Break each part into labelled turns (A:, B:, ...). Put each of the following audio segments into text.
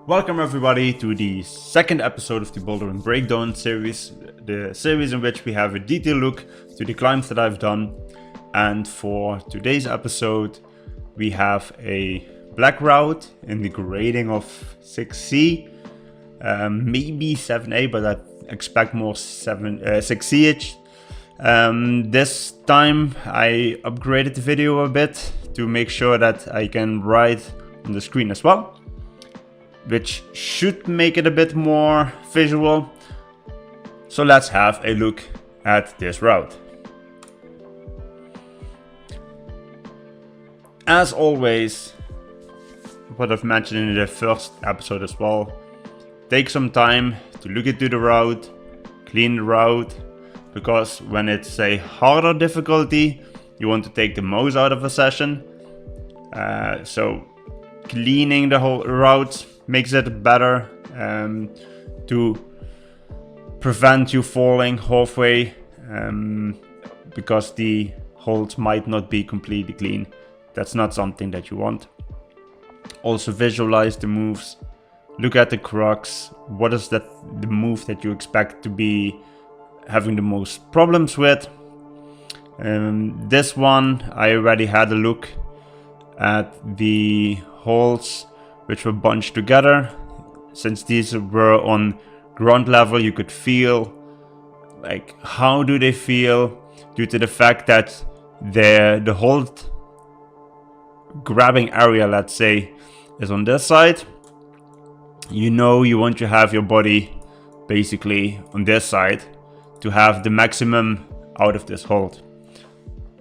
A: Welcome everybody to the second episode of the Bouldering Breakdown series, the series in which we have a detailed look to the climbs that I've done. And for today's episode, we have a black route in the grading of 6C, maybe 7A, but I expect more 6C-ish. This time I upgraded the video a bit to make sure that I can ride on the screen as well, which should make it a bit more visual. So let's have a look at this route. As always, what I've mentioned in the first episode as well, take some time to look into the route, clean the route, because when it's a harder difficulty, you want to take the most out of a session. So cleaning the whole route makes it better to prevent you falling halfway, because the holds might not be completely clean. That's not something that you want. Also visualize the moves, look at the crux. What is the move that you expect to be having the most problems with? This one I already had a look at the holds which were bunched together. Since these were on ground level, you could feel like how do they feel due to the fact that the hold grabbing area, let's say, is on this side. You know, you want to have your body basically on this side to have the maximum out of this hold.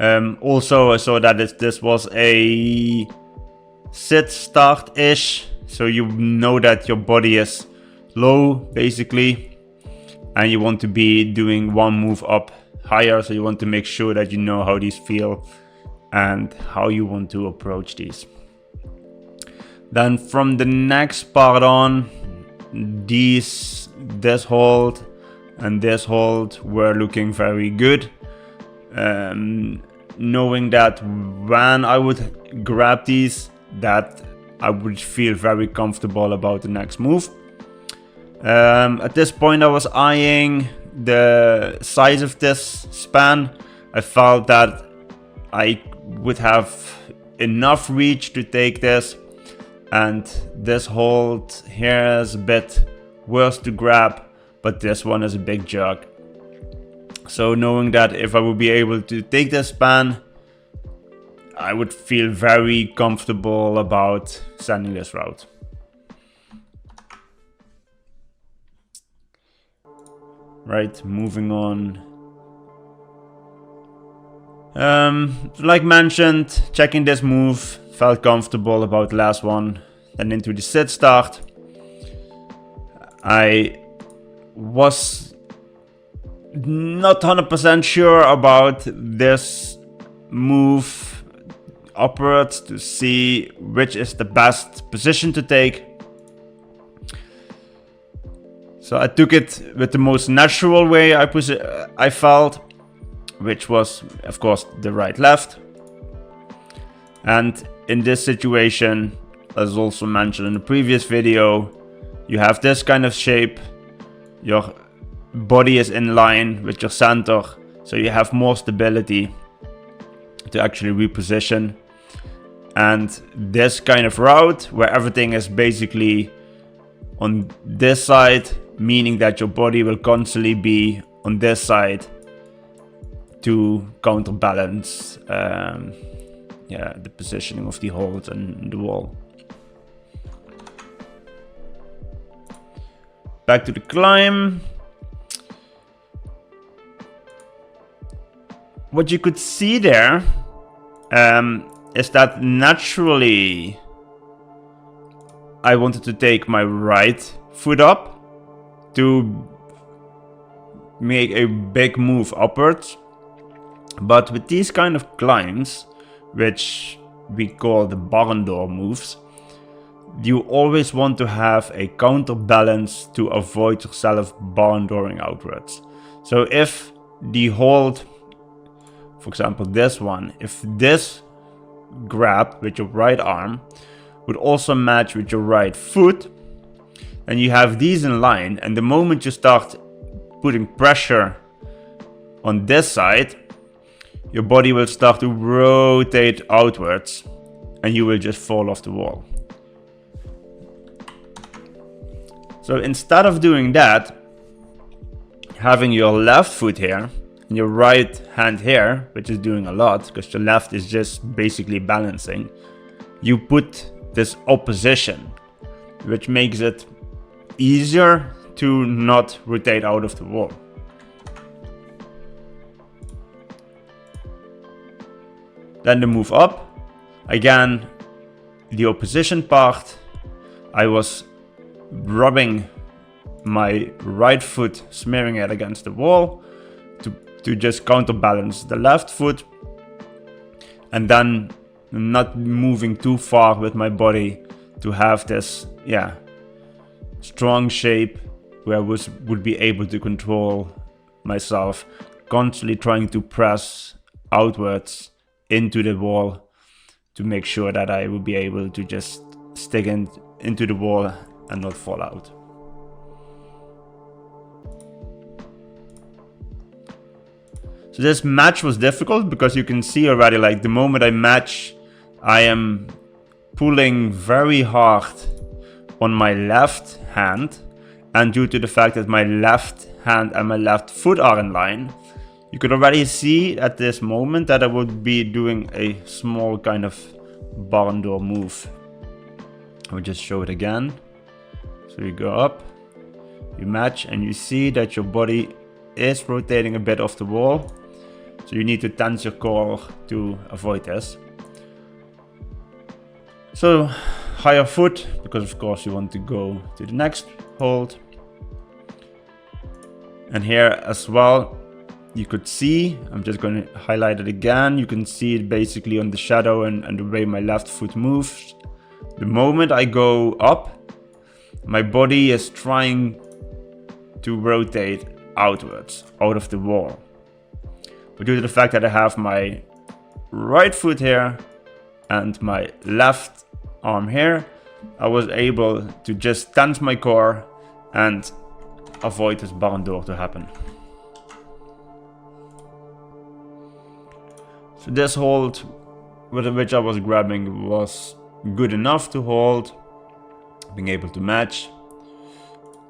A: Also, I saw that this was a sit start-ish, so you know that your body is low basically, and you want to be doing one move up higher, so you want to make sure that you know how these feel and how you want to approach these. Then from the next part on, this hold and this hold were looking very good, knowing that when I would grab these, that I would feel very comfortable about the next move. At this point I was eyeing the size of this span. I felt that I would have enough reach to take this, and this hold here is a bit worse to grab, but this one is a big jerk. So knowing that if I would be able to take this span, I would feel very comfortable about sending this route. Right, moving on. Like mentioned, checking this move, felt comfortable about the last one. Then into the sit start. I was not 100% sure about this move upwards to see which is the best position to take. So I took it with the most natural way I felt, which was of course the right left. And in this situation, as also mentioned in the previous video, you have this kind of shape. Your body is in line with your center, so you have more stability to actually reposition. And this kind of route where everything is basically on this side, meaning that your body will constantly be on this side to counterbalance the positioning of the hold and the wall. Back to the climb. What you could see there is that naturally I wanted to take my right foot up to make a big move upwards. But with these kind of climbs, which we call the barn door moves, you always want to have a counterbalance to avoid yourself barn dooring outwards. So if the hold, for example this one, if this grab with your right arm would also match with your right foot, and you have these in line, and the moment you start putting pressure on this side, your body will start to rotate outwards and you will just fall off the wall. So instead of doing that, having your left foot here and your right hand here, which is doing a lot because your left is just basically balancing, you put this opposition, which makes it easier to not rotate out of the wall. Then the move up, again, the opposition part, I was rubbing my right foot, smearing it against the wall to just counterbalance the left foot, and then not moving too far with my body to have this, yeah, strong shape where I would be able to control myself, constantly trying to press outwards into the wall to make sure that I will be able to just stick into the wall and not fall out. So this match was difficult because you can see already, like the moment I match, I am pulling very hard on my left hand, and due to the fact that my left hand and my left foot are in line, you could already see at this moment that I would be doing a small kind of barn door move. I will just show it again. So you go up, you match, and you see that your body is rotating a bit off the wall. So you need to tense your core to avoid this. So higher foot, because of course you want to go to the next hold. And here as well, you could see, I'm just going to highlight it again. You can see it basically on the shadow and the way my left foot moves. The moment I go up, my body is trying to rotate outwards, out of the wall. But due to the fact that I have my right foot here and my left arm here, I was able to just tense my core and avoid this barn door to happen. So this hold with which I was grabbing was good enough to hold, being able to match.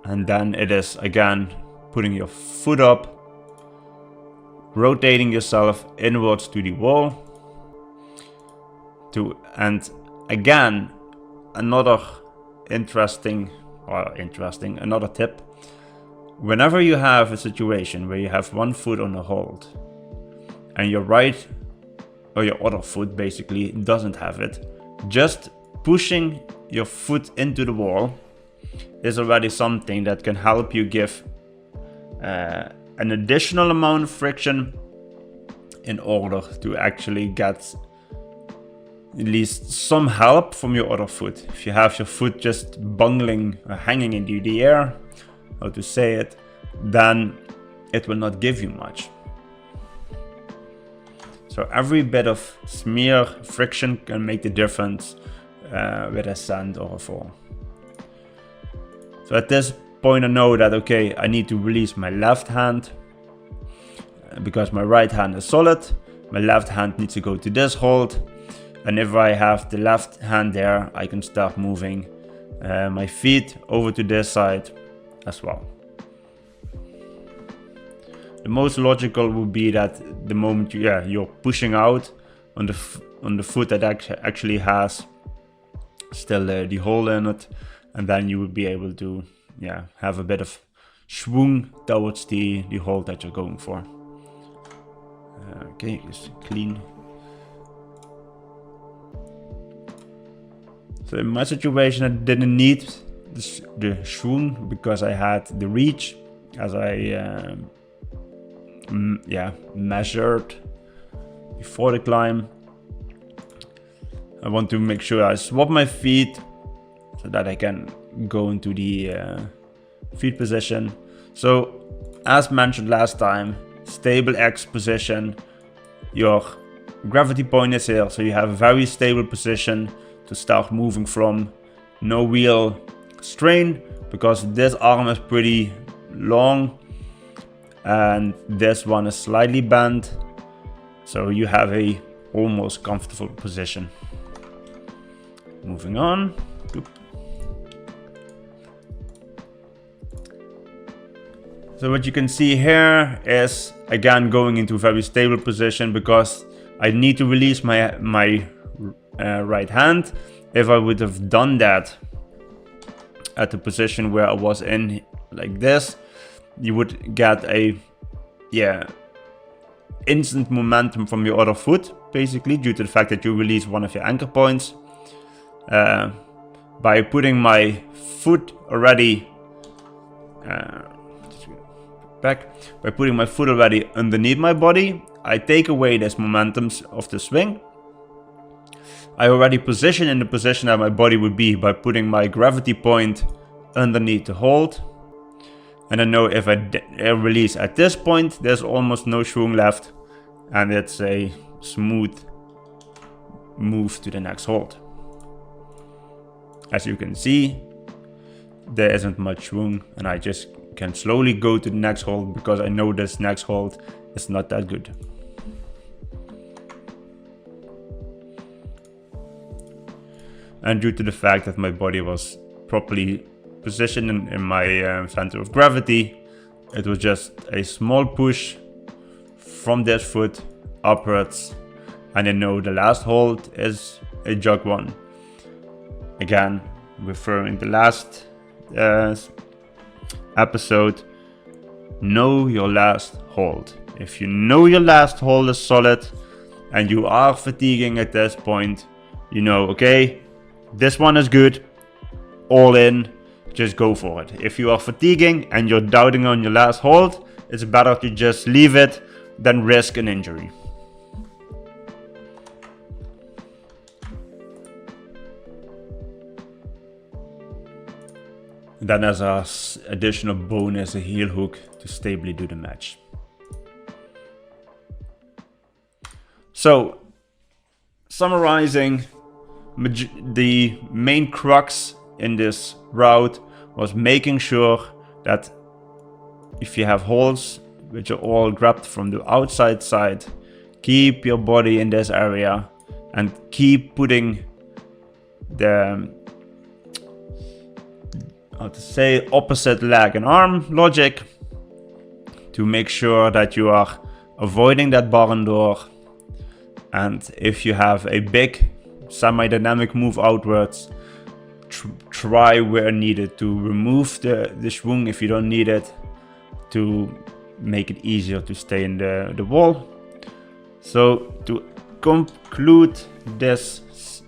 A: And then it is again putting your foot up, rotating yourself inwards to the wall. And again, another another tip. Whenever you have a situation where you have one foot on a hold and your right or your other foot basically doesn't have it, just pushing your foot into the wall is already something that can help you give an additional amount of friction in order to actually get at least some help from your other foot. If you have your foot just bungling or hanging into the air, how to say it, then it will not give you much. So every bit of smear friction can make the difference with a sand or a fall. So at this point I know that, okay, I need to release my left hand because my right hand is solid. My left hand needs to go to this hold. And if I have the left hand there, I can start moving my feet over to this side as well. The most logical would be that the moment you're pushing out on the foot that actually has still the hole in it, and then you would be able to have a bit of schwung towards the hole that you're going for. Okay, just clean. So in my situation, I didn't need the schwung because I had the reach as I measured before the climb. I want to make sure I swap my feet so that I can go into the feet position. So as mentioned last time, stable X position, your gravity point is here, so you have a very stable position to start moving from. No real strain, because this arm is pretty long and this one is slightly bent, so you have a almost comfortable position. Moving on. So what you can see here is again going into a very stable position, because I need to release my right hand. If I would have done that at the position where I was in like this, you would get a instant momentum from your other foot, basically, due to the fact that you release one of your anchor points. By putting my foot already by putting my foot already underneath my body, I take away this momentum of the swing. I already position in the position that my body would be by putting my gravity point underneath the hold. And I know if I release at this point, there's almost no schwung left, and it's a smooth move to the next hold. As you can see, there isn't much schwung, and I just can slowly go to the next hold because I know this next hold is not that good. And due to the fact that my body was properly positioned in my center of gravity, it was just a small push from this foot upwards, and I know the last hold is a jog one. Again, referring to the last episode, know your last hold. If you know your last hold is solid and you are fatiguing at this point, you know, okay, this one is good, all in, just go for it. If you are fatiguing and you're doubting on your last hold, it's better to just leave it than risk an injury. Then as an additional bonus, a heel hook to stably do the match. So, summarizing, the main crux in this route was making sure that if you have holds which are all grabbed from the outside side, keep your body in this area and keep putting the opposite leg and arm logic to make sure that you are avoiding that barn door. And if you have a big semi-dynamic move outwards, try where needed to remove the schwung if you don't need it, to make it easier to stay in the wall. So to conclude this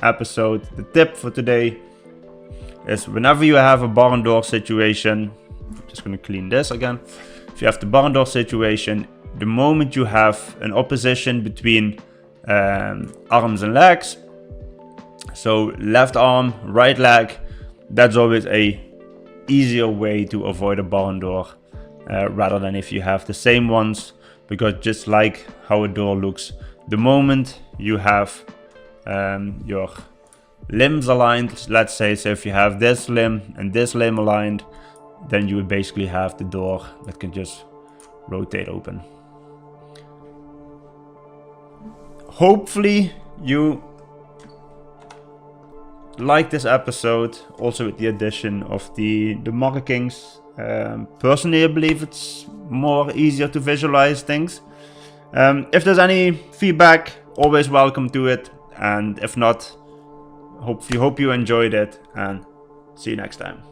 A: episode, the tip for today is whenever you have a barn door situation, I'm just going to clean this again. If you have the barn door situation, the moment you have an opposition between arms and legs, so left arm, right leg, that's always a easier way to avoid a barn door rather than if you have the same ones, because just like how a door looks, the moment you have your limbs aligned, let's say, so if you have this limb and this limb aligned, then you would basically have the door that can just rotate open. Hopefully you like this episode, also with the addition of the markings. Personally, I believe it's more easier to visualize things. If there's any feedback, always welcome to it, and if not, hope you enjoyed it, and see you next time.